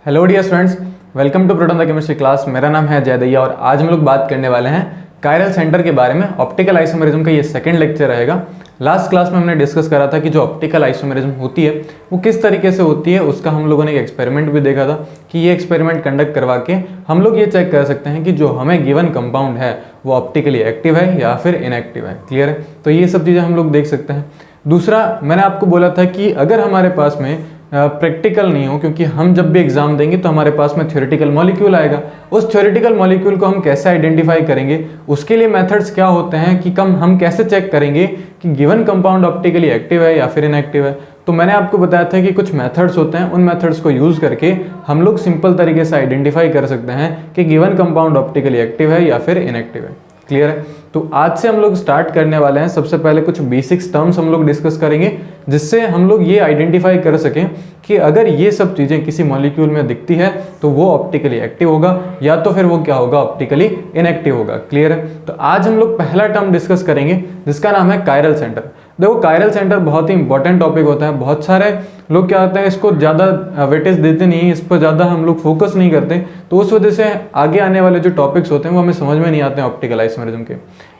Hello dear students, welcome to Proton the chemistry class. मेरा नाम है जय दैया और आज हम लोग बात करने वाले हैं कायरल सेंटर के बारे में। ऑप्टिकल आइसोमेरिज्म का ये सेकंड लेक्चर रहेगा। लास्ट क्लास में हमने डिस्कस करा था कि जो ऑप्टिकल आइसोमेरिज्म होती है वो किस तरीके से होती है, उसका हम लोगों ने एक एक्सपेरिमेंट भी देखा था कि ये एक्सपेरिमेंट कंडक्ट करवा के हम लोग ये चेक कर सकते हैं कि जो हमें गिवन कंपाउंड है वो ऑप्टिकली एक्टिव है या फिर इनएक्टिव है। क्लियर है? तो ये सब चीज़ें हम लोग देख सकते हैं। दूसरा, मैंने आपको बोला था कि अगर हमारे पास में प्रैक्टिकल नहीं हो, क्योंकि हम जब भी एग्जाम देंगे तो हमारे पास में थ्योरेटिकल मॉलिक्यूल आएगा, उस थ्योरेटिकल मॉलिक्यूल को हम कैसे आइडेंटिफाई करेंगे, उसके लिए मेथड्स क्या होते हैं कि हम कैसे चेक करेंगे कि गिवन कंपाउंड ऑप्टिकली एक्टिव है या फिर इनएक्टिव है। तो मैंने आपको बताया था कि कुछ मेथड्स होते हैं, उन मेथड्स को यूज करके हम लोग सिंपल तरीके से आइडेंटिफाई कर सकते हैं कि गिवन कंपाउंड ऑप्टिकली एक्टिव है या फिर इनएक्टिव है। क्लियर है? तो आज से हम लोग स्टार्ट करने वाले हैं। सबसे पहले कुछ बेसिक्स टर्म्स हम लोग डिस्कस करेंगे जिससे हम लोग ये आइडेंटिफाई कर सकें कि अगर ये सब चीज़ें किसी मॉलिक्यूल में दिखती है तो वो ऑप्टिकली एक्टिव होगा या तो फिर वो क्या होगा, ऑप्टिकली इनएक्टिव होगा। क्लियर है? तो आज हम लोग पहला टर्म डिस्कस करेंगे जिसका नाम है कायरल सेंटर। देखो, कायरल सेंटर बहुत ही इंपॉर्टेंट टॉपिक होता है। बहुत सारे लोग क्या होता है, इसको ज़्यादा वेटेज देते नहीं, इस पर ज़्यादा हम लोग फोकस नहीं करते, तो उस वजह से आगे आने वाले जो टॉपिक्स होते हैं वो हमें समझ में नहीं आते हैं ऑप्टिकल आइसोमेरिज्म के।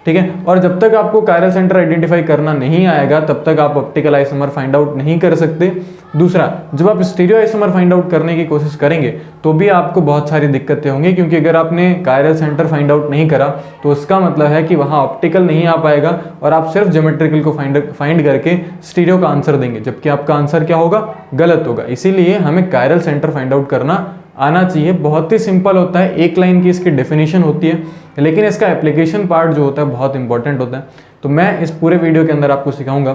ठीक है? और जब तक आपको कायरल सेंटर आइडेंटिफाई करना नहीं आएगा तब तक आप ऑप्टिकल आइसोमर फाइंड आउट नहीं कर सकते। दूसरा, जब आप स्टीरियो आइसोमर फाइंड आउट करने की कोशिश करेंगे तो भी आपको बहुत सारी दिक्कतें होंगी, क्योंकि अगर आपने कायरल सेंटर फाइंड आउट नहीं करा तो उसका मतलब है कि वहाँ ऑप्टिकल नहीं आ पाएगा और आप सिर्फ ज्योमेट्रिकल को फाइंड करके स्टीरियो का आंसर देंगे, जबकि आपका आंसर क्या होगा, गलत होगा। इसीलिए हमें कायरल सेंटर फाइंड आउट करना आना चाहिए। बहुत ही सिंपल होता है, एक लाइन की इसकी डेफिनेशन होती है, लेकिन इसका एप्लीकेशन पार्ट जो होता है बहुत इंपॉर्टेंट होता है। तो मैं इस पूरे वीडियो के अंदर आपको सिखाऊंगा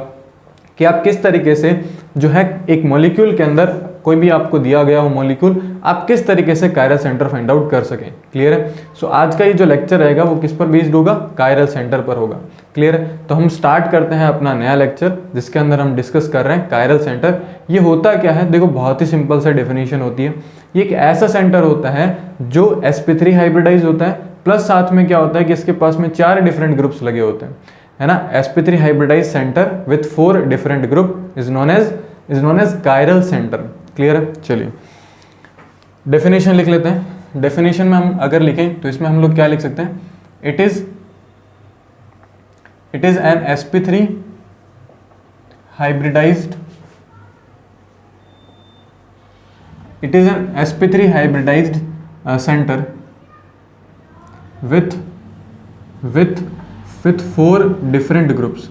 कि आप किस तरीके से जो है एक मॉलिक्यूल के अंदर, कोई भी आपको दिया गया हो मॉलिक्यूल, आप किस तरीके से कायरल सेंटर फाइंड आउट कर सकें। क्लियर है? सो आज का ये जो लेक्चर रहेगा वो किस पर बेस्ड होगा, कायरल सेंटर पर होगा। क्लियर है? तो हम स्टार्ट करते हैं अपना नया लेक्चर जिसके अंदर हम डिस्कस कर रहे हैं कायरल सेंटर। ये होता क्या है? देखो, बहुत ही सिंपल सा डेफिनेशन होती है। ये एक ऐसा सेंटर होता है जो sp3 हाइब्रिडाइज होता है, प्लस साथ में क्या होता है कि इसके पास में 4 डिफरेंट ग्रुप्स लगे होते हैं, है ना। sp3 hybridise centre with 4 different group is known as chiral centre. Clear है? चलिए डेफिनेशन लिख लेते हैं। डेफिनेशन में हम अगर लिखें तो इसमें हम लोग क्या लिख सकते हैं, it is an sp3 hybridised center with 4 different groups,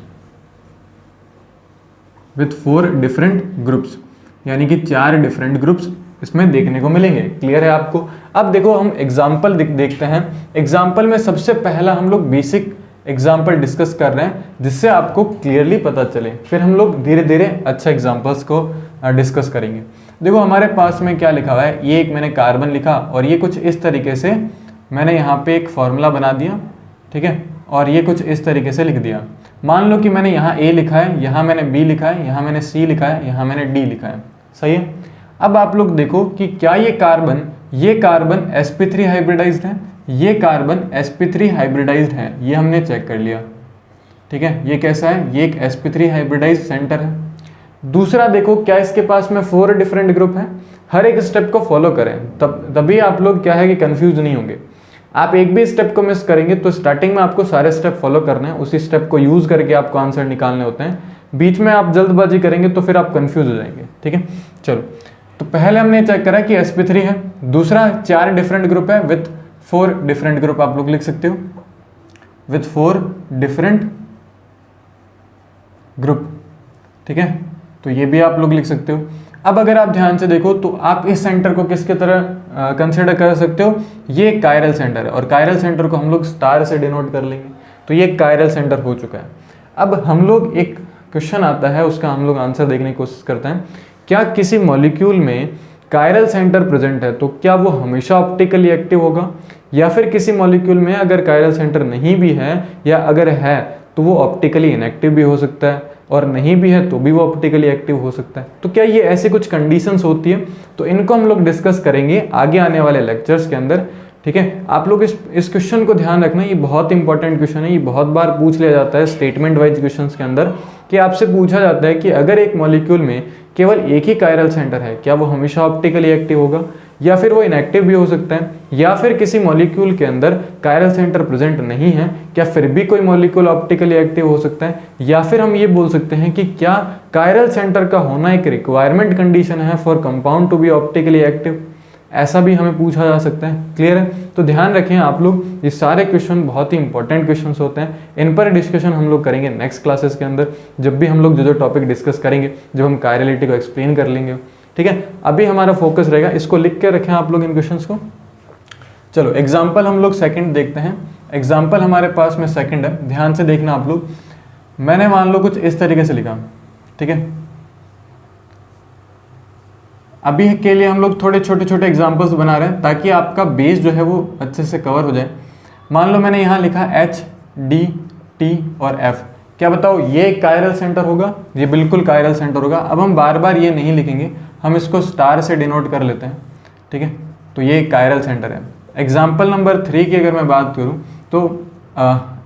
यानी कि 4 डिफरेंट ग्रुप्स इसमें देखने को मिलेंगे। क्लियर है आपको? अब देखो, हम एग्जाम्पल देखते हैं। एग्जाम्पल में सबसे पहला हम लोग बेसिक एग्जाम्पल डिस्कस कर रहे हैं जिससे आपको क्लियरली पता चले, फिर हम लोग धीरे धीरे अच्छा एग्जाम्पल्स को डिस्कस करेंगे। देखो, हमारे पास में क्या लिखा हुआ है, ये एक मैंने कार्बन लिखा और ये कुछ इस तरीके से मैंने यहाँ पे एक फॉर्मूला बना दिया। ठीक है? और ये कुछ इस तरीके से लिख दिया। मान लो कि मैंने यहाँ A लिखा है, यहाँ मैंने B लिखा है, यहाँ मैंने C लिखा है, यहाँ मैंने D लिखा है। सही है? अब आप लोग देखो कि क्या ये कार्बन sp3 हाइब्रिडाइज्ड है, ये कार्बन sp3 हाइब्रिडाइज्ड है, ये हमने चेक कर लिया। ठीक है? ये कैसा है? ये एक sp3 हाइब्रिडाइज्ड सेंटर है। दूसरा देखो, क्या इसके पास में 4 डिफरेंट ग्रुप हैं। हर एक स्टेप को फॉलो करें, तभी आप लोग क्या है कि कंफ्यूज नहीं होंगे। आप एक भी स्टेप को मिस करेंगे तो स्टार्टिंग में आपको सारे स्टेप फॉलो करने हैं, उसी स्टेप को यूज करके आपको आंसर निकालने होते हैं। बीच में आप जल्दबाजी करेंगे तो फिर आप कंफ्यूज हो जाएंगे। ठीक है? चलो, तो पहले हमने चेक करा कि sp3 है। दूसरा, 4 डिफरेंट ग्रुप है विथ 4 डिफरेंट ग्रुप, आप लोग लिख सकते हो विथ 4 डिफरेंट ग्रुप। ठीक है? तो ये भी आप लोग लिख सकते हो। अब अगर आप ध्यान से देखो तो आप इस सेंटर को किसके तरह कंसिडर कर सकते हो, ये एक कायरल सेंटर है और कायरल सेंटर को हम लोग स्टार से डिनोट कर लेंगे। तो ये कायरल सेंटर हो चुका है। अब हम लोग, एक क्वेश्चन आता है, उसका हम लोग आंसर देखने की कोशिश करते हैं। क्या किसी मॉलिक्यूल में कायरल सेंटर प्रेजेंट है तो क्या वो हमेशा ऑप्टिकली एक्टिव होगा, या फिर किसी मॉलिक्यूल में अगर कायरल सेंटर नहीं भी है या अगर है तो वो ऑप्टिकली इनएक्टिव भी हो सकता है, और नहीं भी है तो भी वो ऑप्टिकली एक्टिव हो सकता है। तो क्या ये ऐसी कुछ कंडीशंस होती है? तो इनको हम लोग डिस्कस करेंगे आगे आने वाले लेक्चर्स के अंदर। ठीक है? आप लोग इस क्वेश्चन को ध्यान रखना, ये बहुत इंपॉर्टेंट क्वेश्चन है। ये बहुत बार पूछ लिया जाता है स्टेटमेंट वाइज क्वेश्चन के अंदर, कि आपसे पूछा जाता है कि अगर एक मॉलिक्यूल में केवल एक ही कायरल सेंटर है, क्या वो हमेशा ऑप्टिकली एक्टिव होगा, या फिर वो इनएक्टिव भी हो सकता है, या फिर किसी मॉलिक्यूल के अंदर कायरल सेंटर प्रेजेंट नहीं है, क्या फिर भी कोई मॉलिक्यूल ऑप्टिकली एक्टिव हो सकता है, या फिर हम ये बोल सकते हैं कि क्या कायरल सेंटर का होना एक रिक्वायरमेंट कंडीशन है for compound to be optically active, ऐसा भी हमें पूछा जा सकता है। क्लियर है? तो ध्यान रखें आप लोग, ये सारे क्वेश्चन बहुत ही इंपॉर्टेंट क्वेश्चंस होते हैं, इन पर डिस्कशन हम लोग करेंगे नेक्स्ट क्लासेस के अंदर, जब भी हम लोग जो टॉपिक डिस्कस करेंगे, जब हम कायरलिटी को एक्सप्लेन कर लेंगे। ठीक है, अभी हमारा फोकस रहेगा, इसको लिख के रखें आप लोग इन क्वेश्चंस को। चलो एग्जाम्पल हम लोग सेकंड देखते हैं। एग्जाम्पल हमारे पास में सेकंड है, ध्यान से देखना आप लोग। मैंने मान लो कुछ इस तरीके से लिखा, ठीक है। अभी के लिए हम लोग थोड़े छोटे छोटे एग्जाम्पल्स बना रहे हैं ताकि आपका बेस जो है वो अच्छे से कवर हो जाए। मान लो मैंने यहाँ लिखा H, D, T और F, क्या बताओ ये कायरल सेंटर होगा? ये बिल्कुल कायरल सेंटर होगा। अब हम बार बार ये नहीं लिखेंगे, हम इसको स्टार से डिनोट कर लेते हैं, ठीक है। तो ये कायरल सेंटर है। एग्जाम्पल नंबर 3 की अगर मैं बात करूँ तो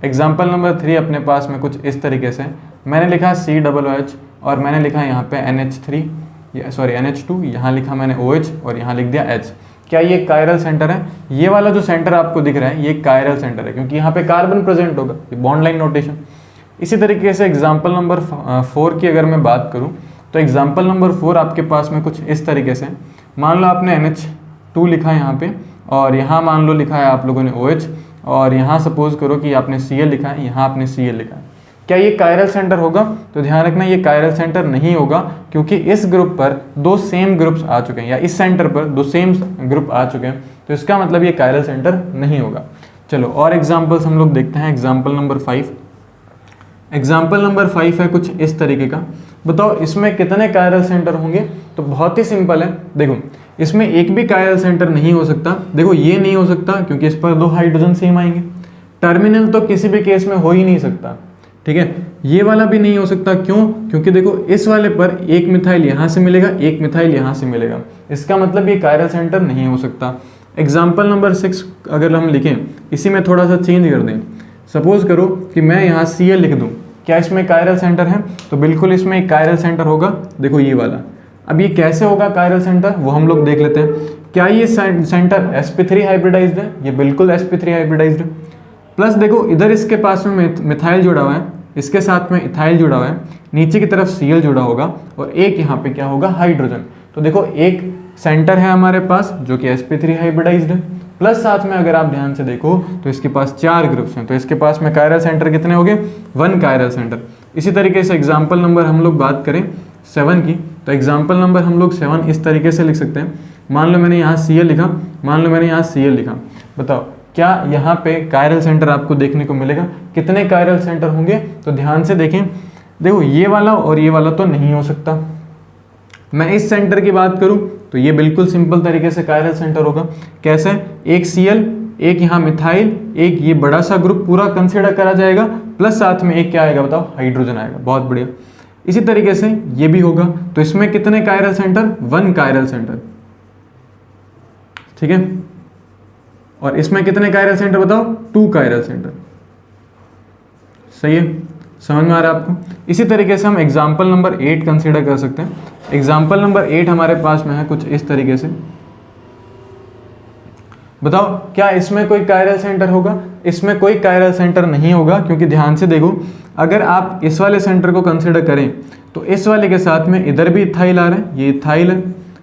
एग्जाम्पल नंबर 3 अपने पास में कुछ इस तरीके से, मैंने लिखा COOH और मैंने लिखा यहाँ पे NH2, यहाँ लिखा मैंने OH और यहाँ लिख दिया H। क्या ये कायरल सेंटर है? ये वाला जो सेंटर आपको दिख रहा है ये कायरल सेंटर है, क्योंकि यहाँ पे कार्बन प्रेजेंट होगा, ये बॉन्ड लाइन नोटेशन। इसी तरीके से एग्जाम्पल नंबर 4 की अगर मैं बात करूँ तो एग्जाम्पल नंबर 4 आपके पास में कुछ इस तरीके से, मान लो आपने NH2 लिखा है यहाँ पे, और यहाँ मान लो लिखा है आप लोगों ने OH, और यहाँ सपोज करो कि आपने Cl लिखा है, यहाँ आपने Cl लिखा है। क्या ये कायरल सेंटर होगा? तो ध्यान रखना ये कायरल सेंटर नहीं होगा, क्योंकि इस ग्रुप पर 2 सेम ग्रुप्स आ चुके हैं, या इस सेंटर पर 2 सेम ग्रुप आ चुके हैं, तो इसका मतलब ये कायरल सेंटर नहीं होगा। चलो और एग्जाम्पल्स हम लोग देखते हैं। एग्जाम्पल नंबर 5, एग्जाम्पल नंबर 5 है कुछ इस तरीके का। बताओ इसमें कितने कायरल सेंटर होंगे? तो बहुत ही सिंपल है, देखो इसमें एक भी कायरल सेंटर नहीं हो सकता। देखो ये नहीं हो सकता क्योंकि इस पर 2 हाइड्रोजन सेम आएंगे। टर्मिनल तो किसी भी केस में हो ही नहीं सकता, ठीक है। ये वाला भी नहीं हो सकता, क्यों? क्योंकि देखो इस वाले पर एक मिथाइल यहाँ से मिलेगा, एक मिथाइल यहाँ से मिलेगा, इसका मतलब ये कायरल सेंटर नहीं हो सकता। एग्जाम्पल नंबर 6 अगर हम लिखें, इसी में थोड़ा सा चेंज कर दें, सपोज करो कि मैं यहाँ Cl लिख दूँ, क्या इसमें कायरल सेंटर है? तो बिल्कुल इसमें एक कायरल सेंटर होगा, देखो ये वाला। अब ये कैसे होगा कायरल सेंटर, वो हम लोग देख लेते हैं। क्या ये सेंटर sp3 हाइब्रिडाइज्ड है? ये बिल्कुल sp3 हाइब्रिडाइज्ड है। प्लस देखो इधर इसके पास में मिथाइल जुड़ा हुआ है, इसके साथ में इथाइल जुड़ा हुआ है, नीचे की तरफ Cl जुड़ा होगा, और एक यहाँ पे क्या होगा? हाइड्रोजन। तो देखो एक सेंटर है हमारे पास जो कि sp3 हाइब्रिडाइज्ड है, प्लस साथ में अगर आप ध्यान से देखो तो इसके पास 4 ग्रुप्स हैं, तो इसके पास में कायरल सेंटर कितने हो गए? 1 कायरल सेंटर। इसी तरीके से एग्जाम्पल नंबर हम लोग बात करें 7 की, तो एग्जाम्पल नंबर हम लोग 7 इस तरीके से लिख सकते हैं। मान लो मैंने यहाँ Cl लिखा, मान लो मैंने यहाँ Cl लिखा, बताओ क्या यहाँ पे कायरल सेंटर आपको देखने को मिलेगा? कितने कायरल सेंटर होंगे? तो ध्यान से देखें, देखो ये वाला और ये वाला तो नहीं हो सकता। मैं इस सेंटर की बात करूं तो ये बिल्कुल सिंपल तरीके से कायरल सेंटर होगा। कैसे? एक Cl, एक यहाँ मिथाइल, एक ये बड़ा सा ग्रुप पूरा कंसिडर करा जाएगा, प्लस साथ में एक क्या आएगा बताओ? हाइड्रोजन आएगा। बहुत बढ़िया। इसी तरीके से ये भी होगा, तो इसमें कितने कायरल सेंटर? 1 कायरल सेंटर, ठीक है। और इसमें कितने कायरल सेंटर बताओ? 2 कायरल सेंटर। सही है, समझ में आ रहा है आपको? इसी तरीके से हम एग्जाम्पल नंबर 8 कंसीडर कर सकते हैं। एग्जाम्पल नंबर 8 हमारे पास में है कुछ इस तरीके से। बताओ क्या इसमें कोई कायरल सेंटर होगा? इसमें कोई कायरल सेंटर नहीं होगा, क्योंकि ध्यान से देखो अगर आप इस वाले सेंटर को कंसीडर करें तो इस वाले के साथ में इधर भी इथाइल आ रहा है, ये इथाइल है,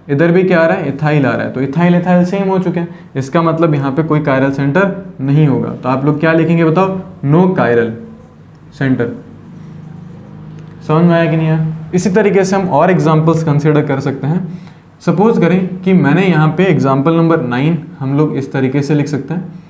इधर भी क्या आ रहा है? इथाइल आ रहा है, तो इथाइल इथाइल सेम हो चुके हैं, इसका मतलब यहाँ पे कोई कायरल सेंटर नहीं होगा। तो आप लोग क्या लिखेंगे बताओ? No chiral centre. समझ में आया कि नहीं आया? इसी तरीके से हम और एग्जांपल्स कंसीडर कर सकते हैं। सपोज करें कि मैंने यहाँ पे एग्जांपल नंबर 9 हम लोग इस तरीके से लिख सकते हैं,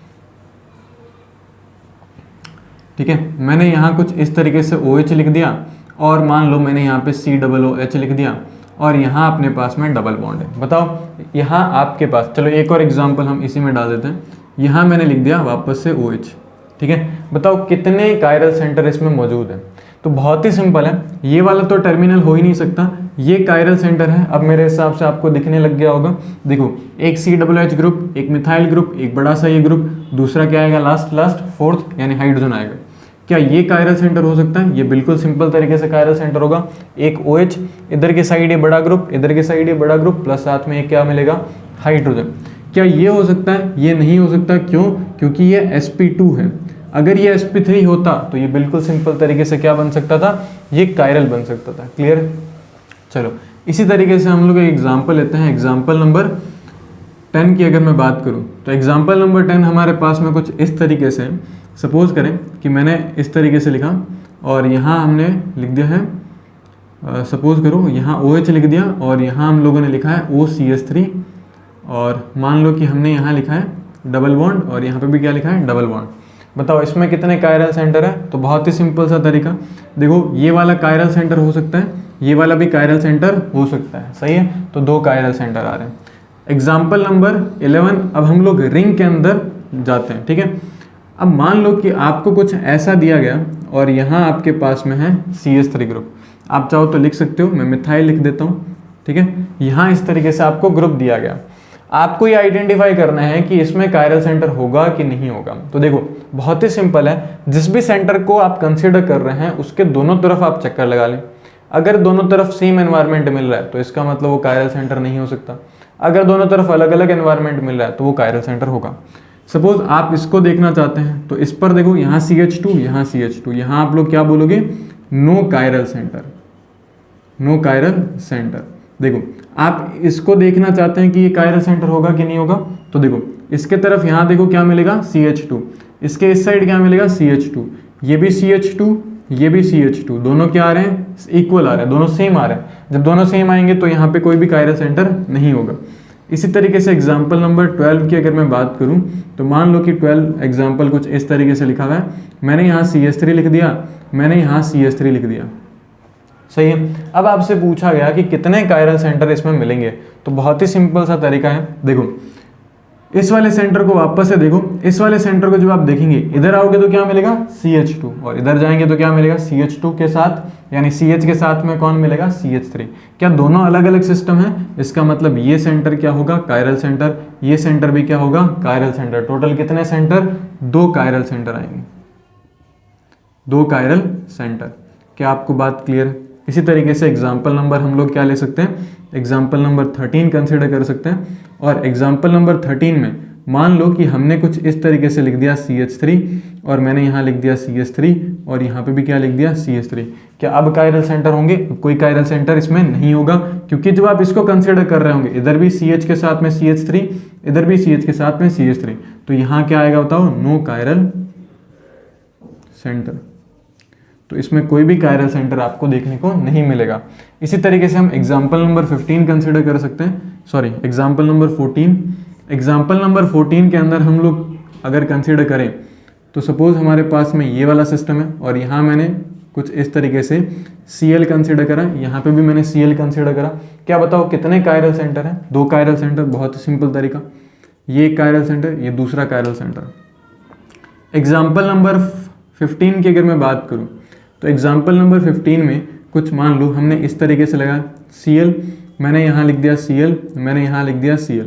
ठीक है। मैंने यहाँ कुछ इस तरीके से OH लिख दिया, और मान लो मैंने यहाँ पे COOH लिख दिया, और यहाँ अपने पास में डबल बॉन्ड है। बताओ यहाँ आपके पास, चलो एक और एग्जांपल हम इसी में डाल देते हैं। यहाँ मैंने लिख दिया वापस से OH, ठीक है। बताओ कितने कायरल सेंटर इसमें मौजूद है? तो बहुत ही सिंपल है, ये वाला तो टर्मिनल हो ही नहीं सकता, ये कायरल सेंटर है। अब मेरे हिसाब से आपको दिखने लग गया होगा, देखो एक COOH ग्रुप, एक मिथाइल ग्रुप, एक बड़ा सा ये ग्रुप, दूसरा क्या आएगा? लास्ट फोर्थ यानी हाइड्रोजन आएगा। क्या ये कायरल सेंटर हो सकता है? ये बिल्कुल सिंपल तरीके से कायरल सेंटर होगा। एक OH, इधर की साइड ये बड़ा ग्रुप, इधर की साइड ये बड़ा ग्रुप, प्लस साथ में एक क्या मिलेगा? हाइड्रोजन। क्या ये हो सकता है? ये नहीं हो सकता। क्यों? क्योंकि ये sp2 है। अगर ये sp3 होता तो ये बिल्कुल सिंपल तरीके से क्या बन सकता था? ये कायरल बन सकता था। क्लियर? चलो इसी तरीके से हम लोग एक एग्जाम्पल लेते हैं। एग्जाम्पल नंबर 10 की अगर मैं बात करूं तो एग्जाम्पल नंबर 10 हमारे पास में कुछ इस तरीके से, सपोज करें कि मैंने इस तरीके से लिखा और यहाँ हमने लिख दिया है, सपोज करो यहाँ OH लिख दिया और यहाँ हम लोगों ने लिखा है OCH3, और मान लो कि हमने यहाँ लिखा है डबल बॉन्ड और यहाँ पे भी क्या लिखा है? Double bond. बताओ इसमें कितने कायरल सेंटर है? तो बहुत ही सिंपल सा तरीका, देखो ये वाला कायरल सेंटर हो सकता है, ये वाला भी कायरल सेंटर हो सकता है। सही है, तो 2 कायरल सेंटर आ रहे हैं। एग्जाम्पल नंबर 11, अब हम लोग रिंग के अंदर जाते हैं। ठीक है, अब मान लो कि आपको कुछ ऐसा दिया गया और यहाँ आपके पास में है CH3 ग्रुप। आप चाहो तो लिख सकते हो, मैं मिथाइल लिख देता हूँ। ठीक है, यहाँ इस तरीके से आपको ग्रुप दिया गया। आपको ये आइडेंटिफाई करना है कि इसमें कायरल सेंटर होगा कि नहीं होगा। तो देखो बहुत ही सिंपल है, जिस भी सेंटर को आप कंसीडर कर रहे हैं उसके दोनों तरफ आप चक्कर लगा लें। अगर दोनों तरफ सेम एनवायरनमेंट मिल रहा है तो इसका मतलब वो कायरल सेंटर नहीं हो सकता। अगर दोनों तरफ अलग अलग एनवायरनमेंट मिल रहा है तो वो कायरल सेंटर होगा। सपोज आप इसको देखना चाहते हैं तो इस पर देखो, यहाँ CH2, यहाँ CH2, यहाँ आप लोग क्या बोलोगे? No chiral centre, no chiral centre. देखो आप इसको देखना चाहते हैं कि ये कायरल सेंटर होगा कि नहीं होगा, तो देखो इसके तरफ यहाँ देखो क्या मिलेगा? CH2, इसके इस साइड क्या मिलेगा? CH2, ये भी CH2, ये भी CH2, दोनों क्या आ रहे हैं? इक्वल आ रहे हैं, दोनों सेम आ रहे हैं। जब दोनों सेम आएंगे तो यहाँ पे कोई भी कायरल सेंटर नहीं होगा। इसी तरीके से एग्जाम्पल नंबर 12 की अगर मैं बात करूँ तो मान लो कि 12 एग्जाम्पल कुछ इस तरीके से लिखा हुआ है। मैंने यहाँ CH3 लिख दिया, मैंने यहाँ CH3 लिख दिया। सही है, अब आपसे पूछा गया कि कितने कायरल सेंटर इसमें मिलेंगे, तो बहुत ही सिंपल सा तरीका है। देखो इस वाले सेंटर को वापस से देखो, इस वाले सेंटर को जब आप देखेंगे इधर आओगे तो क्या मिलेगा? CH2, और इधर जाएंगे तो क्या मिलेगा? CH2 के साथ, यानी CH के साथ में कौन मिलेगा? CH3। क्या दोनों अलग अलग सिस्टम है? इसका मतलब ये सेंटर क्या होगा? Chiral centre. ये सेंटर भी क्या होगा? Chiral centre. टोटल कितने सेंटर? 2 कायरल सेंटर आएंगे, 2 कायरल सेंटर। क्या आपको बात क्लियर है? इसी तरीके से एग्जाम्पल नंबर हम लोग क्या ले सकते हैं? एग्जाम्पल नंबर 13 कंसिडर कर सकते हैं। और एग्जाम्पल नंबर 13 में मान लो कि हमने कुछ इस तरीके से लिख दिया CH3 और मैंने यहाँ लिख दिया CH3 और यहाँ पे भी क्या लिख दिया? CH3। क्या अब कायरल सेंटर होंगे? कोई कायरल सेंटर इसमें नहीं होगा, क्योंकि जब आप इसको कंसिडर कर रहे होंगे इधर भी CH के साथ में CH3, इधर भी CH के साथ में CH3, तो यहाँ क्या आएगा बताओ? No chiral centre. तो इसमें कोई भी कायरल सेंटर आपको देखने को नहीं मिलेगा। इसी तरीके से हम एग्जाम्पल नंबर 15 कंसिडर कर सकते हैं, sorry example number 14। Example number 14 के अंदर हम लोग अगर कंसिडर करें तो सपोज हमारे पास में ये वाला सिस्टम है और यहाँ मैंने कुछ इस तरीके से Cl कंसिडर करा, यहाँ पे भी मैंने Cl कंसिडर करा। क्या बताओ कितने कायरल सेंटर है? 2 कायरल सेंटर। बहुत ही सिंपल तरीका, ये एक कायरल सेंटर, ये दूसरा कायरल सेंटर। एग्जाम्पल नंबर 15 की अगर मैं बात करूँ तो एग्जाम्पल नंबर 15 में कुछ मान लो हमने इस तरीके से लगा Cl, मैंने यहाँ लिख दिया Cl, मैंने यहाँ लिख दिया Cl।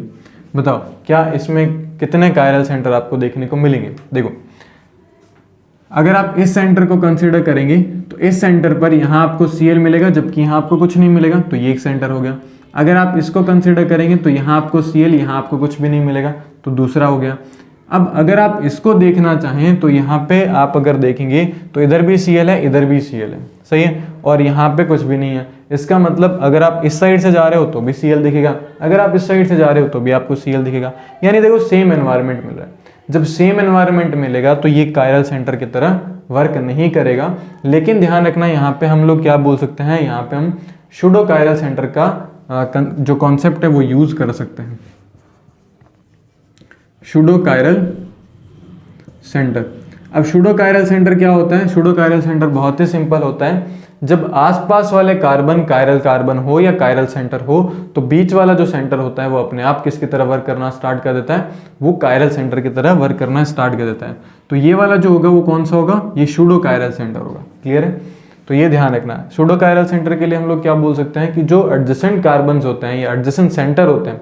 बताओ क्या इसमें कितने कायरल सेंटर आपको देखने को मिलेंगे? देखो अगर आप इस सेंटर को कंसीडर करेंगे तो इस सेंटर पर यहाँ आपको Cl मिलेगा, जबकि यहाँ आपको कुछ नहीं मिलेगा, तो ये एक सेंटर हो गया। अगर आप इसको कंसीडर करेंगे तो यहाँ आपको Cl, यहाँ आपको कुछ भी नहीं मिलेगा, तो दूसरा हो गया। अब अगर आप इसको देखना चाहें तो यहाँ पे आप अगर देखेंगे तो इधर भी Cl है, इधर भी Cl है, सही है, और यहाँ पे कुछ भी नहीं है। इसका मतलब अगर आप इस साइड से जा रहे हो तो भी Cl दिखेगा, अगर आप इस साइड से जा रहे हो तो भी आपको Cl दिखेगा। यानी देखो सेम एनवायरनमेंट मिल रहा है। जब सेम एनवायरनमेंट मिलेगा तो ये कायरल सेंटर की तरह वर्क नहीं करेगा। लेकिन ध्यान रखना यहाँ पे हम लोग क्या बोल सकते हैं, यहाँ पे हम सूडो कायरल सेंटर का जो कॉन्सेप्ट है वो यूज कर सकते हैं, सूडो कायरल सेंटर। अब सूडो कायरल सेंटर क्या होता है? सूडो कायरल सेंटर बहुत ही सिंपल होता है। जब आसपास वाले कार्बन कायरल कार्बन हो या कायरल सेंटर हो तो बीच वाला जो सेंटर होता है वो अपने आप किसकी तरह वर्क करना स्टार्ट कर देता है? वो कायरल सेंटर की तरह वर्क करना स्टार्ट कर देता है। तो ये वाला जो होगा वो कौन सा होगा? ये सूडो कायरल सेंटर होगा। क्लियर है? तो ये ध्यान रखना है। सूडो कायरल सेंटर के लिए हम लोग क्या बोल सकते हैं कि जो एडजेसेंट कार्बन होते हैं या एडजेसेंट सेंटर होते हैं,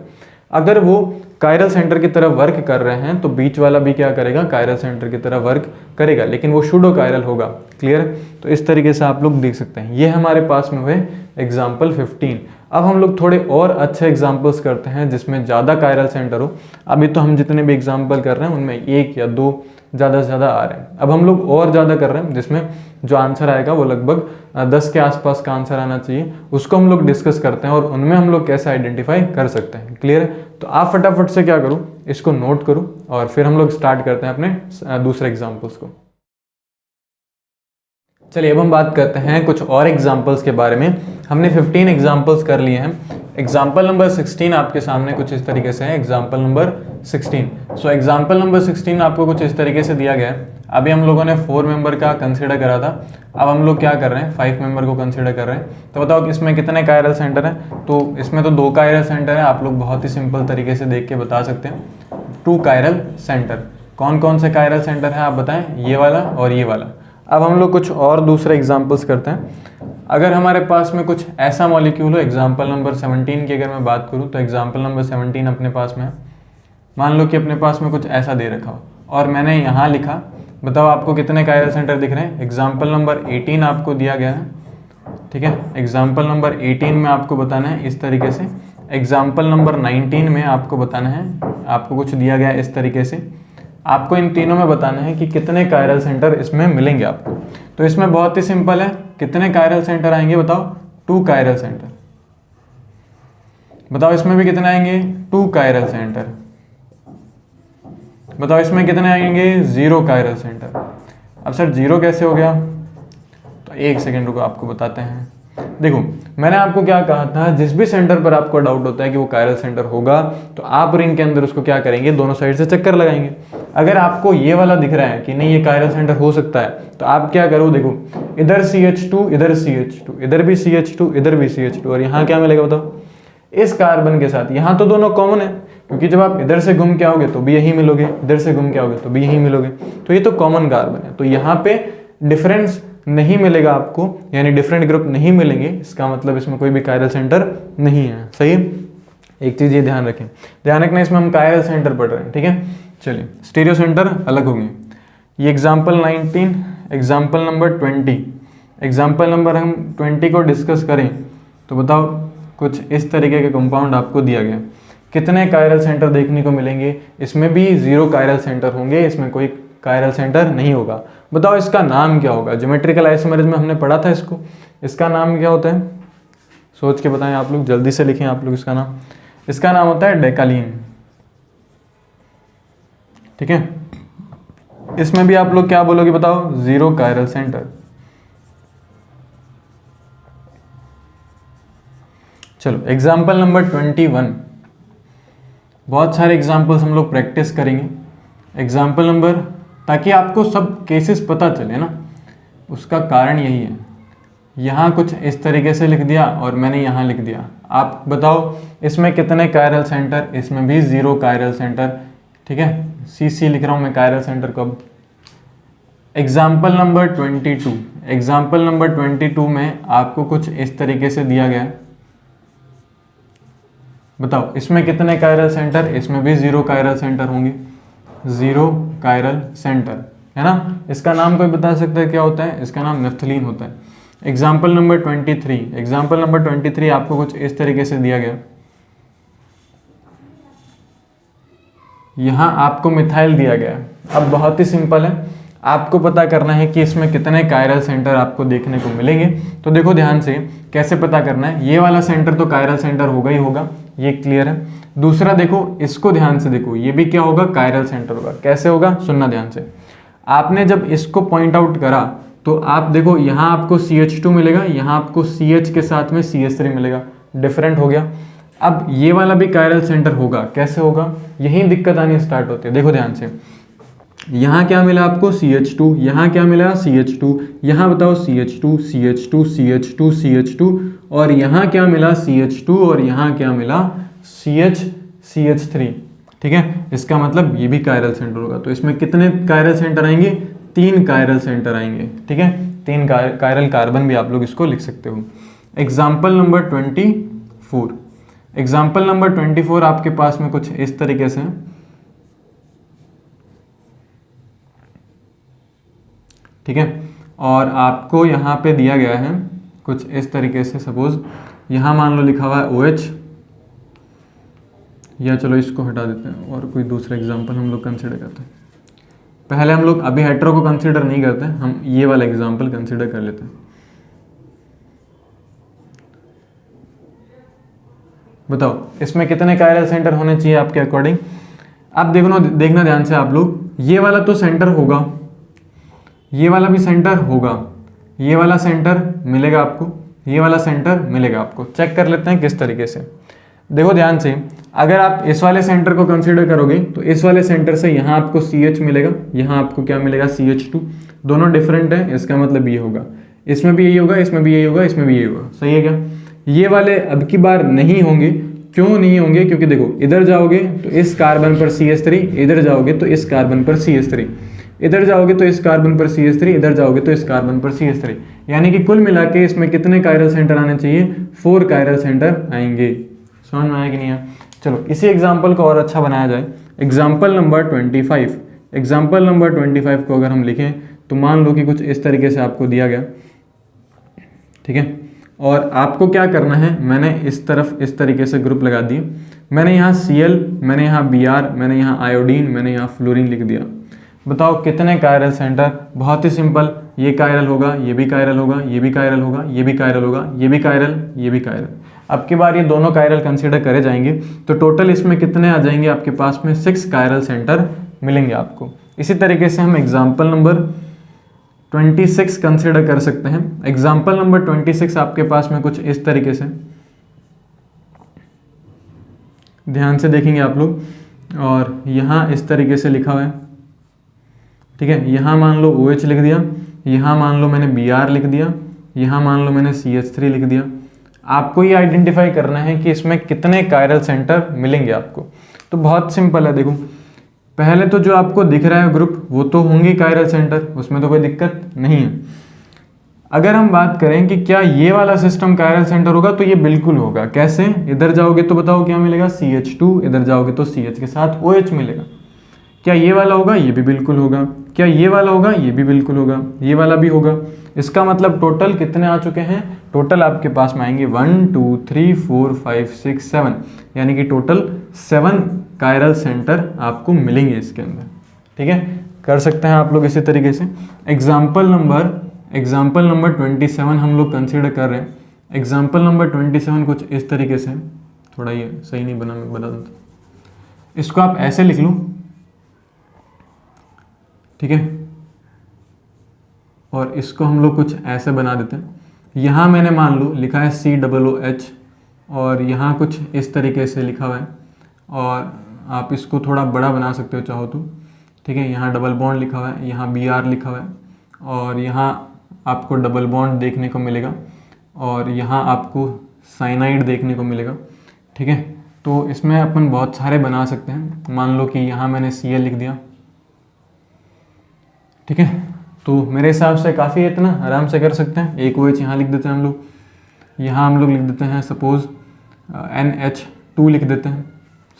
अगर वो कायरल सेंटर की तरह वर्क कर रहे हैं तो बीच वाला भी क्या करेगा? कायरल सेंटर की तरह वर्क करेगा, लेकिन वो सूडो कायरल होगा। क्लियर है? तो इस तरीके से आप लोग देख सकते हैं। ये हमारे पास में हुए एग्जाम्पल 15। अब हम लोग थोड़े और अच्छे एग्जाम्पल्स करते हैं जिसमें ज़्यादा कायरल सेंटर हो। अभी तो हम जितने भी एग्जाम्पल कर रहे हैं उनमें 1 या 2 ज़्यादा से ज़्यादा आ रहे हैं। अब हम लोग और ज़्यादा कर रहे हैं जिसमें जो आंसर आएगा वो लगभग 10 के आसपास का आंसर आना चाहिए, उसको हम लोग डिस्कस करते हैं और उनमें हम लोग कैसे आइडेंटिफाई कर सकते हैं। क्लियर है? तो आप फटाफट से क्या करो, इसको नोट करो और फिर हम लोग स्टार्ट करते हैं अपने दूसरे एग्जाम्पल्स को। चलिए अब हम बात करते हैं कुछ और एग्जाम्पल्स के बारे में। हमने 15 एग्जाम्पल्स कर लिए हैं। एग्जाम्पल नंबर 16 आपके सामने कुछ इस तरीके से है। Example number 16। So example number 16 आपको कुछ इस तरीके से दिया गया है। अभी हम लोगों ने 4 मेंबर का कंसिडर करा था, अब हम लोग क्या कर रहे हैं 5 मेंबर को कंसिडर कर रहे हैं। तो बताओ इसमें कितने कायरल सेंटर हैं? तो इसमें तो 2 कायरल सेंटर है। आप लोग बहुत ही सिंपल तरीके से देख के बता सकते हैं। 2 कायरल सेंटर। कौन कौन से कायरल सेंटर है आप बताएं? ये वाला और ये वाला। अब हम लोग कुछ और दूसरे एग्जाम्पल्स करते हैं। अगर हमारे पास में कुछ ऐसा मॉलिक्यूल हो, एग्जाम्पल नंबर 17 की अगर मैं बात करूं तो एग्जाम्पल नंबर 17 अपने पास में है। मान लो कि अपने पास में कुछ ऐसा दे रखा हो और मैंने यहाँ लिखा, बताओ आपको कितने कायरल सेंटर दिख रहे हैं? एग्जाम्पल नंबर 18 आपको दिया गया है, ठीक है। एग्जाम्पल नंबर 18 में आपको बताना है इस तरीके से। एग्जाम्पल नंबर 19 में आपको बताना है, आपको कुछ दिया गया है इस तरीके से। आपको इन तीनों में बताना है कि कितने कायरल सेंटर इसमें मिलेंगे आपको। तो इसमें बहुत ही सिंपल है, कितने कायरल सेंटर आएंगे बताओ? 2 कायरल सेंटर। बताओ इसमें भी कितने आएंगे? 2 कायरल सेंटर। बताओ इसमें कितने आएंगे? 0 कायरल सेंटर। अब सर 0 कैसे हो गया? तो 1 सेकेंड रुको, आपको बताते हैं। देखो मैंने आपको क्या कहा था, जिस भी सेंटर पर आपको डाउट होता है कि वो कायरल सेंटर होगा तो आप रिंग के अंदर उसको क्या करेंगे, दोनों साइड से चक्कर लगाएंगे। अगर आपको ये वाला दिख रहा है कि नहीं ये कायरल सेंटर हो सकता है, तो आप क्या करो, देखो इधर CH2, इधर CH2, इधर भी CH2, इधर भी CH2, और यहाँ क्या मिलेगा बताओ? इस कार्बन के साथ यहाँ तो दोनों कॉमन है, क्योंकि जब आप इधर से घूम के आओगे तो भी यही मिलोगे, इधर से घूम के आओगे तो भी यही मिलोगे, तो ये तो कॉमन कार्बन है। तो यहाँ पे डिफरेंस नहीं मिलेगा आपको, यानी डिफरेंट ग्रुप नहीं मिलेंगे, इसका मतलब इसमें कोई भी कायरल सेंटर नहीं है। सही है? एक चीज ये ध्यान रखें, ध्यान रखना इसमें हम कायरल सेंटर पढ़ रहे हैं, ठीक है। चलिए स्टीरियो सेंटर अलग होंगे। ये example 19, example number 20। Example number हम 20 को डिस्कस करें तो बताओ कुछ इस तरीके के कंपाउंड आपको दिया गया, कितने कायरल सेंटर देखने को मिलेंगे? इसमें भी 0 कायरल सेंटर होंगे, इसमें कोई कायरल सेंटर नहीं होगा। बताओ इसका नाम क्या होगा? ज्योमेट्रिकल आइसोमेरिज्म में हमने पढ़ा था इसको, इसका नाम क्या होता है? सोच के बताएं आप लोग, जल्दी से लिखें आप लोग इसका नाम। इसका नाम होता है डेकालीन, ठीक है। इसमें भी आप लोग क्या बोलोगे बताओ? 0 कायरल सेंटर। चलो एग्जाम्पल नंबर 21। बहुत सारे एग्जाम्पल्स हम लोग प्रैक्टिस करेंगे। एग्जाम्पल नंबर, ताकि आपको सब केसेस पता चले ना, उसका कारण यही है। यहाँ कुछ इस तरीके से लिख दिया और मैंने यहाँ लिख दिया। आप बताओ इसमें कितने कायरल सेंटर? इसमें भी 0 कायरल सेंटर, ठीक है। CC लिख रहा हूँ मैं कायरल सेंटर को। अब एग्जाम्पल नंबर 22, एग्जाम्पल नंबर 22 में आपको कुछ इस तरीके से दिया गया है। बताओ इसमें कितने कायरल सेंटर? इसमें भी 0 कायरल सेंटर होंगे, 0 कायरल सेंटर, है ना। इसका नाम कोई बता सकता है क्या होता है? इसका नाम नेफ्थलीन होता है। एग्जाम्पल नंबर 23, एग्जाम्पल नंबर 23 आपको कुछ इस तरीके से दिया गया। यहाँ आपको मिथाइल दिया गया है। अब बहुत ही सिंपल है, आपको पता करना है कि इसमें कितने कायरल सेंटर आपको देखने को मिलेंगे। तो देखो ध्यान से कैसे पता करना है। ये वाला सेंटर तो कायरल सेंटर होगा ही होगा, ये क्लियर है। दूसरा देखो, इसको ध्यान से देखो, ये भी क्या होगा? कायरल सेंटर होगा। कैसे होगा? सुनना ध्यान से। आपने जब इसको पॉइंट आउट करा तो आप देखो यहाँ आपको CH2 मिलेगा, यहाँ आपको CH के साथ में CH3 मिलेगा, डिफरेंट हो गया। अब ये वाला भी कायरल सेंटर होगा। कैसे होगा? यही दिक्कत आनी स्टार्ट होती है। देखो ध्यान से, यहाँ क्या मिला आपको? CH2, यहाँ क्या मिला? CH2, यहाँ बताओ CH2, CH2, CH2, CH2, और यहाँ क्या मिला? CH2, और यहाँ क्या मिला? CH3, ठीक है। इसका मतलब ये भी कायरल सेंटर होगा। तो इसमें कितने कायरल सेंटर आएंगे? 3 कायरल सेंटर आएंगे, ठीक है। 3 कायरल कार्बन भी आप लोग इसको लिख सकते हो। एग्जाम्पल नंबर 24, एग्जाम्पल नंबर 24 आपके पास में कुछ इस तरीके से, ठीक है। और आपको यहाँ पे दिया गया है कुछ इस तरीके से, सपोज यहाँ मान लो लिखा हुआ है OH, या चलो इसको हटा देते हैं और कोई दूसरा एग्जांपल हम लोग कंसिडर करते हैं। पहले हम लोग अभी हेटेरो को कंसिडर नहीं करते, हम ये वाला एग्जांपल कंसिडर कर लेते हैं। बताओ इसमें कितने कायरल सेंटर होने चाहिए आपके अकॉर्डिंग? आप देखना ध्यान से आप लोग, ये वाला तो सेंटर होगा, ये वाला भी सेंटर होगा, ये वाला सेंटर मिलेगा आपको, ये वाला सेंटर मिलेगा आपको। चेक कर लेते हैं किस तरीके से। देखो ध्यान से, अगर आप इस वाले सेंटर को कंसीडर करोगे तो इस वाले सेंटर से यहाँ आपको CH मिलेगा, यहाँ आपको क्या मिलेगा CH2, दोनों डिफरेंट है, इसका मतलब ये होगा, इसमें भी यही होगा, इसमें भी यही होगा, इसमें भी यही होगा। सही है क्या? ये वाले अब की बार नहीं होंगे। क्यों नहीं होंगे? क्योंकि देखो इधर जाओगे तो इस कार्बन पर CH3, इधर जाओगे तो इस कार्बन पर CH3, इधर जाओगे तो इस कार्बन पर CH3, इधर जाओगे तो इस कार्बन पर CH3, यानी कि कुल मिला के इसमें कितने कायरल सेंटर आने चाहिए? 4 कायरल सेंटर आएंगे। समझ में आया कि नहीं आया? चलो इसी एग्जाम्पल को और अच्छा बनाया जाए। एग्जाम्पल नंबर 25, एग्जाम्पल नंबर 25 को अगर हम लिखें तो मान लो कि कुछ इस तरीके से आपको दिया गया, ठीक है, और आपको क्या करना है, मैंने इस तरफ इस तरीके से ग्रुप लगा दिए, मैंने यहाँ Cl, मैंने यहाँ Br, मैंने यहाँ आयोडीन, मैंने यहाँ फ्लोरीन लिख दिया। बताओ कितने कायरल सेंटर? बहुत ही सिंपल, ये कायरल होगा, ये भी कायरल होगा, ये भी कायरल होगा, ये भी कायरल होगा, ये भी कायरल, ये भी कायरल। अब की बार ये दोनों कायरल कंसीडर करे जाएंगे तो टोटल इसमें कितने आ जाएंगे आपके पास में? 6 कायरल सेंटर मिलेंगे आपको। इसी तरीके से हम एग्जाम्पल नंबर 26 कंसीडर कर सकते हैं। एग्जाम्पल नंबर 26 आपके पास में कुछ इस तरीके से, ध्यान से देखेंगे आप लोग, और यहाँ इस तरीके से लिखा हुआ है, ठीक है। यहाँ मान लो OH लिख दिया, यहाँ मान लो मैंने Br लिख दिया, यहाँ मान लो मैंने CH3 लिख दिया। आपको ये आइडेंटिफाई करना है कि इसमें कितने कायरल सेंटर मिलेंगे आपको। तो बहुत सिंपल है, देखो पहले तो जो आपको दिख रहा है ग्रुप वो तो होंगे कायरल सेंटर, उसमें तो कोई दिक्कत नहीं है। अगर हम बात करें कि क्या ये वाला सिस्टम कायरल सेंटर होगा, तो ये बिल्कुल होगा। कैसे? इधर जाओगे तो बताओ क्या मिलेगा? CH2, इधर जाओगे तो CH के साथ OH मिलेगा। क्या ये वाला होगा? ये भी बिल्कुल होगा। क्या ये वाला होगा? ये भी बिल्कुल होगा, ये वाला भी होगा। इसका मतलब टोटल कितने आ चुके हैं? टोटल आपके पास में आएंगे 1 2 3 4 5 6 7, यानी कि टोटल 7 कायरल सेंटर आपको मिलेंगे इसके अंदर, ठीक है। कर सकते हैं आप लोग इसी तरीके से। एग्जाम्पल नंबर 27 हम लोग कंसीडर कर रहे हैं। एग्जाम्पल नंबर 27 कुछ इस तरीके से, थोड़ा ये सही नहीं बना, मैं बता दूँ, इसको आप ऐसे लिख लो, ठीक है, और इसको हम लोग कुछ ऐसे बना देते हैं। यहाँ मैंने मान लो लिखा है COOH, और यहाँ कुछ इस तरीके से लिखा हुआ है, और आप इसको थोड़ा बड़ा बना सकते हो चाहो तो, ठीक है। यहाँ डबल बॉन्ड लिखा हुआ है, यहाँ Br लिखा हुआ है, और यहाँ आपको डबल बॉन्ड देखने को मिलेगा, और यहाँ आपको साइनाइड देखने को मिलेगा, ठीक है। तो इसमें अपन बहुत सारे बना सकते हैं। मान लो कि यहाँ मैंने Cl लिख दिया, ठीक है। तो मेरे हिसाब से काफ़ी इतना आराम से कर सकते हैं। एक OH यहाँ लिख देते हैं हम लोग, यहाँ हम लोग लिख देते हैं सपोज NH2 लिख देते हैं।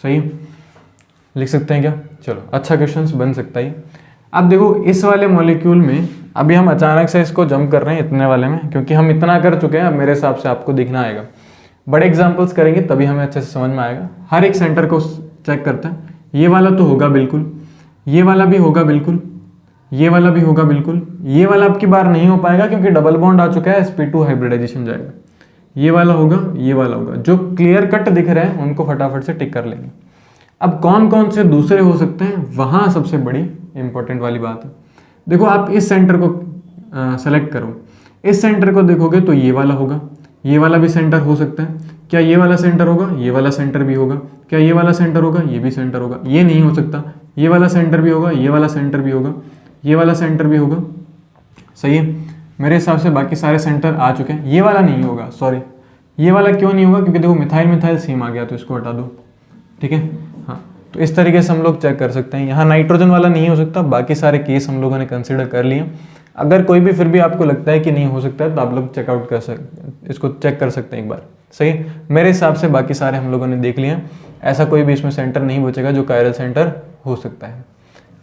सही लिख सकते हैं क्या? चलो अच्छा क्वेश्चंस बन सकता है। अब देखो इस वाले मॉलिक्यूल में अभी हम अचानक से इसको जंप कर रहे हैं इतने वाले में, क्योंकि हम इतना कर चुके हैं। अब मेरे हिसाब से आपको दिखना आएगा, बड़े एग्जाम्पल्स करेंगे तभी हमें अच्छे से समझ में आएगा। हर एक सेंटर को चेक करते हैं। ये वाला तो होगा बिल्कुल, ये वाला भी होगा बिल्कुल, ये वाला भी होगा बिल्कुल, ये वाला अब की बार नहीं हो पाएगा क्योंकि डबल बॉन्ड आ चुका है, sp2 हाइब्रिडाइजेशन जाएगा। ये वाला होगा, ये वाला होगा। जो क्लियर कट दिख रहे हैं उनको फटाफट से टिक कर लेंगे। अब कौन कौन से दूसरे हो सकते हैं, वहाँ सबसे बड़ी इंपॉर्टेंट वाली बात है। देखो आप इस सेंटर को सेलेक्ट करो, इस सेंटर को देखोगे तो ये वाला होगा, ये वाला भी सेंटर हो सकता है। क्या ये वाला सेंटर होगा? ये वाला सेंटर भी होगा। क्या ये वाला सेंटर होगा? ये भी सेंटर होगा। ये नहीं हो सकता, ये वाला सेंटर भी होगा, ये वाला सेंटर भी होगा, ये वाला सेंटर भी होगा। सही है, मेरे हिसाब से बाकी सारे सेंटर आ चुके हैं। ये वाला नहीं होगा, सॉरी, ये वाला क्यों नहीं होगा? क्योंकि देखो मिथाइल मिथाइल सेम आ गया, तो इसको हटा दो, ठीक है। हाँ, तो इस तरीके से हम लोग चेक कर सकते हैं। यहाँ नाइट्रोजन वाला नहीं हो सकता, बाकी सारे केस हम लोगों ने कंसिडर कर लिए। अगर कोई भी फिर भी आपको लगता है कि नहीं हो सकता है तो आप लोग चेकआउट कर सकते, इसको चेक कर सकते हैं एक बार। सही, मेरे हिसाब से बाकी सारे हम लोगों ने देख लिए। ऐसा कोई भी इसमें सेंटर नहीं बचेगा जो कायरल सेंटर हो सकता है,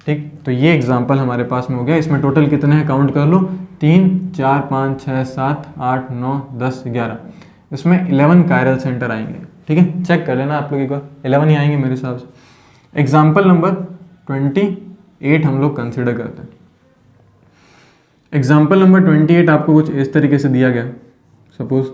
ठीक। तो ये एग्जाम्पल हमारे पास में हो गया। इसमें टोटल कितने हैं काउंट कर लो, 3 4 5 6 7 8 9 10 11। इसमें 11 कायरल सेंटर आएंगे। ठीक है, चेक कर लेना आप लोग एक बार, 11 ही आएंगे मेरे हिसाब से। एग्जाम्पल नंबर 28 हम लोग कंसिडर करते हैं। एग्जाम्पल नंबर 28 आपको कुछ इस तरीके से दिया गया। सपोज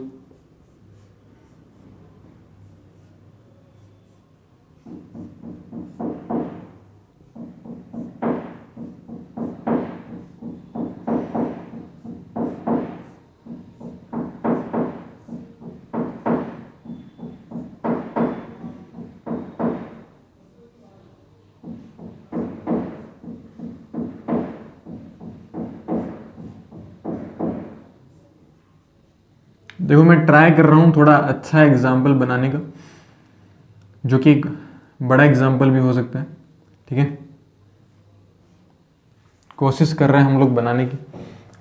देखो, मैं ट्राई कर रहा हूँ थोड़ा अच्छा एग्जाम्पल बनाने का, जो कि एक बड़ा एग्जाम्पल भी हो सकता है। ठीक है, कोशिश कर रहे हैं हम लोग बनाने की।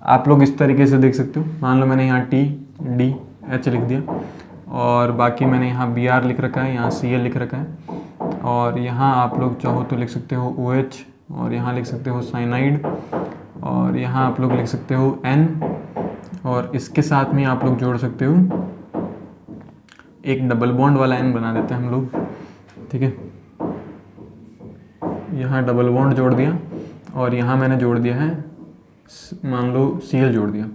आप लोग इस तरीके से देख सकते हो। मान लो मैंने यहाँ टी डी एच लिख दिया, और बाकी मैंने यहाँ बी आर लिख रखा है, यहाँ सी एल लिख रखा है, और यहाँ आप लोग चाहो तो लिख सकते हो ओ एच, और यहाँ लिख सकते हो साइनाइड, और यहाँ आप लोग लिख सकते हो एन, और इसके साथ में आप लोग जोड़ सकते हो एक डबल बॉन्ड वाला एन बना देते हैं हम लोग। ठीक है, यहाँ डबल बॉन्ड जोड़ दिया, और यहाँ मैंने जोड़ दिया है मान लो सी एल जोड़ दिया,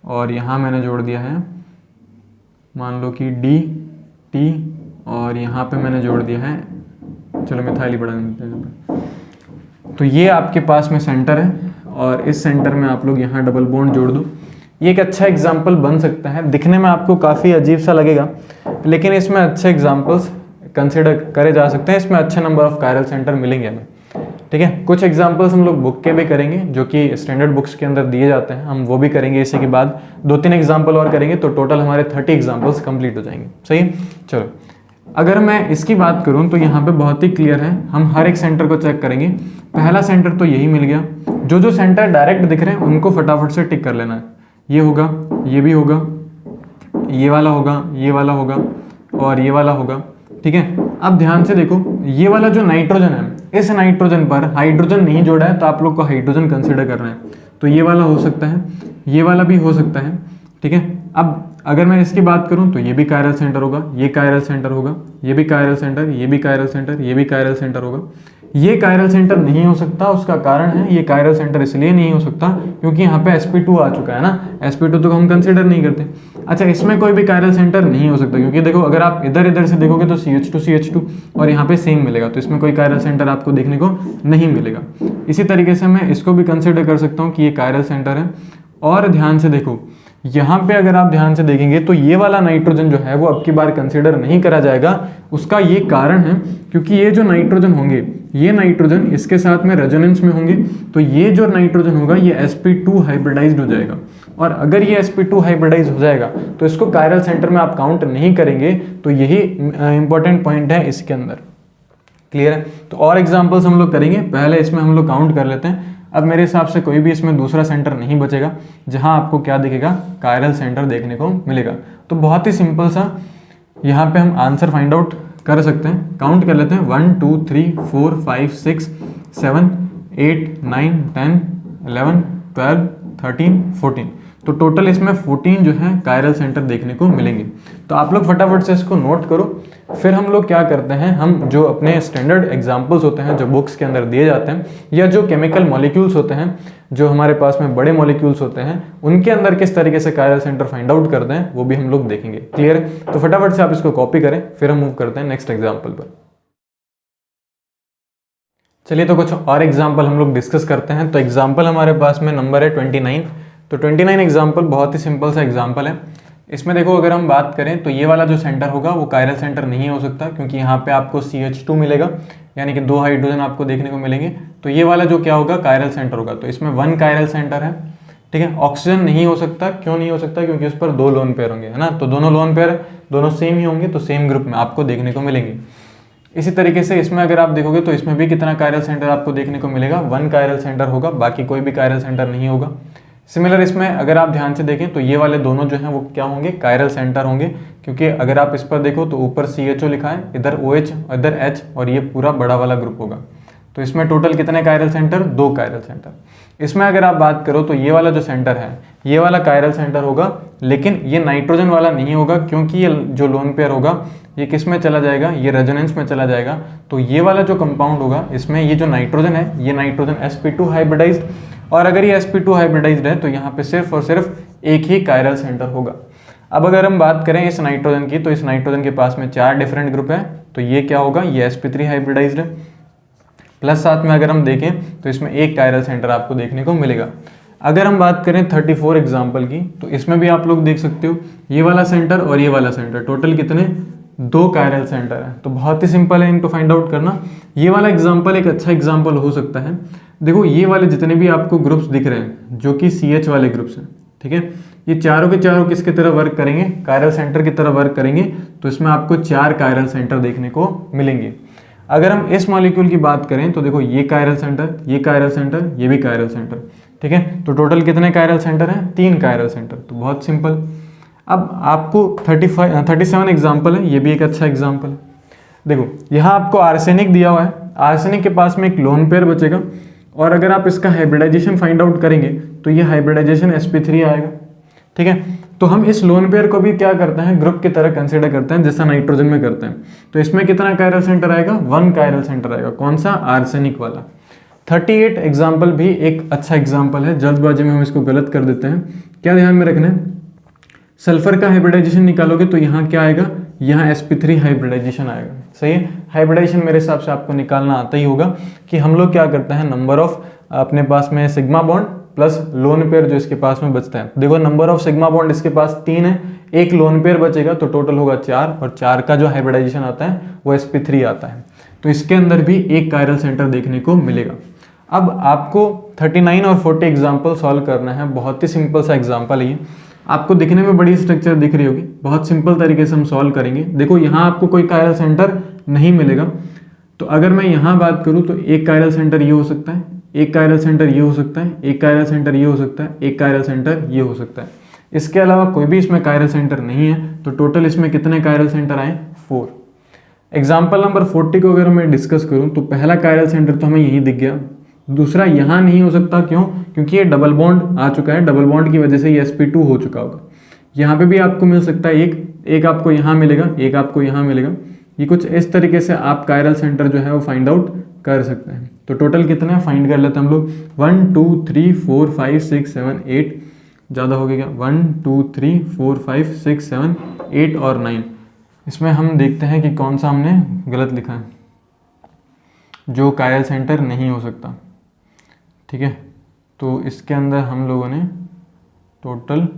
और यहाँ मैंने जोड़ दिया है मान लो कि डी टी, और यहाँ पे मैंने जोड़ दिया है, चलो मिथाइल ही बढ़ा देते हैं। तो ये आपके पास में सेंटर है, और इस सेंटर में आप लोग यहाँ डबल बॉन्ड जोड़ दो। ये एक अच्छा एग्जाम्पल बन सकता है। दिखने में आपको काफ़ी अजीब सा लगेगा, लेकिन इसमें अच्छे एग्जाम्पल्स कंसिडर करे जा सकते हैं। इसमें अच्छे नंबर ऑफ कायरल सेंटर मिलेंगे हमें। ठीक है, कुछ एग्जाम्पल्स हम लोग बुक के भी करेंगे, जो कि स्टैंडर्ड बुक्स के अंदर दिए जाते हैं, हम वो भी करेंगे। इसी के बाद 2-3 एग्जाम्पल और करेंगे, तो टोटल हमारे 30 एग्जाम्पल्स कंप्लीट हो जाएंगे। सही है, चलो अगर मैं इसकी बात करूं तो यहाँ पे बहुत ही क्लियर है। हम हर एक सेंटर को चेक करेंगे। पहला सेंटर तो यही मिल गया। जो सेंटर डायरेक्ट दिख रहे हैं उनको फटाफट से टिक कर लेना है। ये होगा, ये भी होगा, ये वाला होगा, ये वाला होगा, और ये वाला होगा। ठीक है, अब ध्यान से देखो, ये वाला जो नाइट्रोजन है, इस नाइट्रोजन पर हाइड्रोजन नहीं जोड़ा है, तो आप लोग को हाइड्रोजन कंसिडर करना है। तो ये वाला हो सकता है, ये वाला भी हो सकता है। ठीक है, अब अगर मैं इसकी बात करूं तो ये भी कायरल सेंटर होगा, ये कायरल सेंटर होगा, ये भी कायरल सेंटर, ये भी कायरल सेंटर, ये भी कायरल सेंटर होगा। ये कायरल सेंटर नहीं हो सकता, उसका कारण है ये कायरल सेंटर इसलिए नहीं हो सकता क्योंकि यहाँ पे sp2 आ चुका है ना। sp2 तो हम कंसिडर नहीं करते। अच्छा, इसमें कोई भी कायरल सेंटर नहीं हो सकता, क्योंकि देखो अगर आप इधर इधर से देखोगे तो CH2 और यहाँ पे सेम मिलेगा, तो इसमें कोई कायरल सेंटर आपको देखने को नहीं मिलेगा। इसी तरीके से मैं इसको भी कंसिडर कर सकता हूँ कि ये कायरल सेंटर है। और ध्यान से देखो, यहाँ पे अगर आप ध्यान से देखेंगे तो ये वाला नाइट्रोजन जो है वो अब की बार कंसिडर नहीं करा जाएगा। उसका ये कारण है क्योंकि ये जो नाइट्रोजन होंगे, ये नाइट्रोजन इसके साथ में रेजोनेंस में होंगे, तो ये जो नाइट्रोजन होगा ये sp2 हाइब्रिडाइज्ड हो जाएगा। और अगर ये sp2 हाइब्रिडाइज हो जाएगा तो इसको कायरल सेंटर में आप काउंट नहीं करेंगे। तो यही इंपॉर्टेंट पॉइंट है इसके अंदर। क्लियर है? तो और एग्जाम्पल्स हम लोग करेंगे, पहले इसमें हम लोग काउंट कर लेते हैं। अब मेरे हिसाब से कोई भी इसमें दूसरा सेंटर नहीं बचेगा जहां आपको क्या दिखेगा, कायरल सेंटर देखने को मिलेगा। तो बहुत ही सिंपल सा यहाँ पे हम आंसर फाइंड आउट कर सकते हैं। काउंट कर लेते हैं, 1 2 3 4 5 6 7 8 9 10 11 12 13 14। तो टोटल इसमें 14 जो है कायरल सेंटर देखने को मिलेंगे। तो आप लोग फटाफट से इसको नोट करो। फिर हम लोग क्या करते हैं, हम जो अपने स्टैंडर्ड एग्जाम्पल्स होते हैं जो बुक्स के अंदर दिए जाते हैं, या जो केमिकल मॉलिक्यूल्स होते हैं, जो हमारे पास में बड़े मॉलिक्यूल्स होते हैं, उनके अंदर किस तरीके से कायरल सेंटर फाइंड आउट करते हैं वो भी हम लोग देखेंगे। क्लियर है? तो फटाफट से आप इसको कॉपी करें, फिर हम मूव करते हैं नेक्स्ट एग्जाम्पल पर। चलिए, तो कुछ और एग्जाम्पल हम लोग डिस्कस करते हैं। तो एग्जाम्पल हमारे पास में नंबर है 29। तो 29 एग्जाम्पल बहुत ही सिंपल सा एग्जाम्पल है। इसमें देखो, अगर हम बात करें तो ये वाला जो सेंटर होगा वो कायरल सेंटर नहीं हो सकता, क्योंकि यहाँ पे आपको CH2 मिलेगा, यानी कि 2 हाइड्रोजन आपको देखने को मिलेंगे। तो ये वाला जो क्या होगा, कायरल सेंटर होगा। तो इसमें 1 कायरल सेंटर है। ठीक है, ऑक्सीजन नहीं हो सकता। क्यों नहीं हो सकता? क्योंकि उस पर 2 लोन पेयर होंगे, है ना। तो दोनों लोन पेयर दोनों सेम ही होंगे, तो सेम ग्रुप में आपको देखने को मिलेंगे। इसी तरीके से इसमें अगर आप देखोगे तो इसमें भी कितना कायरल सेंटर आपको देखने को मिलेगा, 1 कायरल सेंटर होगा, बाकी कोई भी कायरल सेंटर नहीं होगा। सिमिलर इसमें अगर आप ध्यान से देखें तो ये वाले दोनों जो हैं वो क्या होंगे, कायरल सेंटर होंगे, क्योंकि अगर आप इस पर देखो तो ऊपर CHO लिखा है, इधर OH, इधर H, और ये पूरा बड़ा वाला ग्रुप होगा। तो इसमें टोटल कितने कायरल सेंटर, 2 कायरल सेंटर। इसमें अगर आप बात करो तो ये वाला जो सेंटर है ये वाला कायरल सेंटर होगा, लेकिन ये नाइट्रोजन वाला नहीं होगा, क्योंकि ये जो लोन पेयर होगा ये किस में चला जाएगा, ये रेजोनेंस में चला जाएगा। तो ये वाला जो कंपाउंड होगा इसमें ये जो नाइट्रोजन है ये नाइट्रोजन sp2 हाइब्रिडाइज्ड, और अगर ये sp2 हाइब्रिडाइज्ड है तो यहाँ पे सिर्फ और सिर्फ एक ही कायरल सेंटर होगा। अब अगर हम बात करें इस नाइट्रोजन की, तो इस नाइट्रोजन के पास में 4 डिफरेंट ग्रुप है, तो ये क्या होगा, ये sp3 हाइब्रिडाइज्ड है, प्लस साथ में अगर हम देखें तो इसमें एक कायरल सेंटर आपको देखने को मिलेगा। अगर हम बात करें 34 एग्जाम्पल की, तो इसमें भी आप लोग देख सकते हो ये वाला सेंटर और ये वाला सेंटर, टोटल कितने, 2 कायरल सेंटर है। तो बहुत ही सिंपल है इनको फाइंड आउट करना। ये वाला एग्जाम्पल एक अच्छा एग्जाम्पल हो सकता है। देखो ये वाले जितने भी आपको ग्रुप्स दिख रहे हैं जो कि CH वाले ग्रुप्स हैं, ठीक है, ये चारों के चारों किसकी तरह वर्क करेंगे, कायरल सेंटर की तरह वर्क करेंगे। तो इसमें आपको 4 कायरल सेंटर देखने को मिलेंगे। अगर हम इस मॉलिक्यूल की बात करें तो देखो ये कायरल सेंटर, ये कायरल सेंटर, ये भी कायरल सेंटर, ठीक है। तो टोटल कितने कायरल सेंटर हैं, 3 कायरल सेंटर। तो बहुत सिंपल। अब आपको 37 एग्जाम्पल है, ये भी एक अच्छा एग्जाम्पल है। देखो यहाँ आपको आर्सेनिक दिया हुआ है, आर्सेनिक के पास में एक लोन पेयर बचेगा, और अगर आप इसका हाइब्रिडाइजेशन फाइंड आउट करेंगे तो ये हाइब्रिडाइजेशन sp3 आएगा, ठीक है। तो हम इस लोन पेयर को भी क्या करते हैं, ग्रुप की तरह कंसिडर करते हैं जैसा नाइट्रोजन में करते हैं। तो इसमें कितना कायरल सेंटर आएगा, 1 कायरल सेंटर आएगा। कौन सा, आर्सेनिक वाला। 38 एग्जाम्पल भी एक अच्छा एग्जाम्पल है, जल्दबाजी में हम इसको गलत कर देते हैं। क्या ध्यान में रखना है, सल्फर का हाइब्रिडाइजेशन निकालोगे तो यहाँ क्या आएगा, यहाँ sp3 हाइब्रिडाइजेशन आएगा, सही है। हाइब्रिडाइजेशन मेरे हिसाब से आपको निकालना आता ही होगा कि हम लोग क्या करते हैं, नंबर ऑफ अपने पास में sigma bond plus lone pair जो इसके पास में बचता है। देखो नंबर ऑफ सिग्मा बॉन्ड इसके पास 3 है, एक लोन पेयर बचेगा तो टोटल होगा 4, और 4 का जो हाइब्रिडाइजेशन आता है वो sp3 आता है। तो इसके अंदर भी एक कायरल सेंटर देखने को मिलेगा। अब आपको 39 और 40 एग्जाम्पल सॉल्व करना है। बहुत ही सिंपल सा एग्जाम्पल है ये, आपको दिखने में बड़ी स्ट्रक्चर दिख रही होगी, बहुत सिंपल तरीके से हम सॉल्व करेंगे। देखो यहाँ आपको कोई कायरल सेंटर नहीं मिलेगा, तो अगर मैं यहाँ बात करूँ तो एक कायरल सेंटर ये हो सकता है, एक कायरल सेंटर ये हो सकता है, एक कायरल सेंटर ये हो सकता है, एक कायरल सेंटर ये हो सकता है। इसके अलावा कोई भी इसमें कायरल सेंटर नहीं है, तो टोटल इसमें कितने कायरल सेंटर आए, 4। एग्जाम्पल नंबर 40 को अगर मैं डिस्कस करूँ तो पहला कायरल सेंटर तो हमें यही दिख गया, दूसरा यहाँ नहीं हो सकता, क्यों, क्योंकि ये डबल बॉन्ड आ चुका है, डबल बॉन्ड की वजह से ये sp2 हो चुका होगा। यहाँ पे भी आपको मिल सकता है एक आपको यहाँ मिलेगा, एक आपको यहाँ मिलेगा। ये कुछ इस तरीके से आप कायरल सेंटर जो है वो फाइंड आउट कर सकते हैं। तो टोटल कितना फाइंड कर लेते हैं हम लोग, 1 2 3 4 5 6 7 8, ज़्यादा हो गया, 1 2 3 4 5 6 7 8 और 9। इसमें हम देखते हैं कि कौन सा हमने गलत लिखा है, जो कायरल सेंटर नहीं हो सकता, ठीक है। तो इसके अंदर हम लोगों ने टोटल,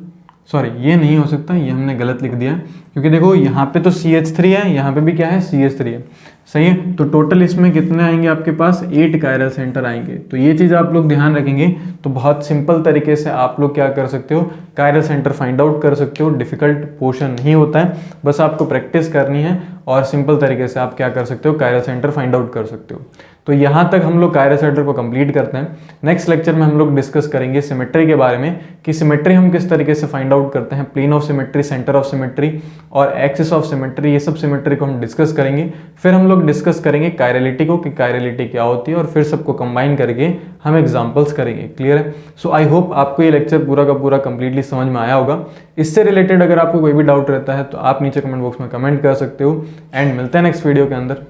सॉरी ये नहीं हो सकता, ये हमने गलत लिख दिया, क्योंकि देखो यहाँ पे तो CH3 है, यहाँ पे भी क्या है, CH3 है, सही है। तो टोटल इसमें कितने आएंगे आपके पास, 8 कायरल सेंटर आएंगे। तो ये चीज़ आप लोग ध्यान रखेंगे, तो बहुत सिंपल तरीके से आप लोग क्या कर सकते हो, कायरल सेंटर फाइंड आउट कर सकते हो। डिफिकल्ट पोर्शन नहीं होता है, बस आपको प्रैक्टिस करनी है और सिंपल तरीके से आप क्या कर सकते हो, कायरल सेंटर फाइंड आउट कर सकते हो। तो यहाँ तक हम लोग कायरल सेंटर को कंप्लीट करते हैं। नेक्स्ट लेक्चर में हम लोग डिस्कस करेंगे सिमेट्री के बारे में, कि सिमेट्री हम किस तरीके से फाइंड आउट करते हैं, plane of symmetry, centre of symmetry और एक्सिस ऑफ सिमेट्री, ये सब सिमेट्री को हम डिस्कस करेंगे। फिर हम लोग डिस्कस करेंगे कायरलिटी को, कि कायरलिटी क्या होती है, और फिर सबको कंबाइन करके हम एग्जाम्पल्स करेंगे। क्लियर है। सो आई होप आपको ये लेक्चर पूरा का पूरा कंप्लीटली समझ में आया होगा। इससे रिलेटेड अगर आपको कोई भी डाउट रहता है तो आप नीचे कमेंट बॉक्स में कमेंट कर सकते हो, एंड मिलते हैं नेक्स्ट वीडियो के अंदर।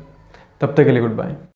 तब तक के लिए गुड बाय।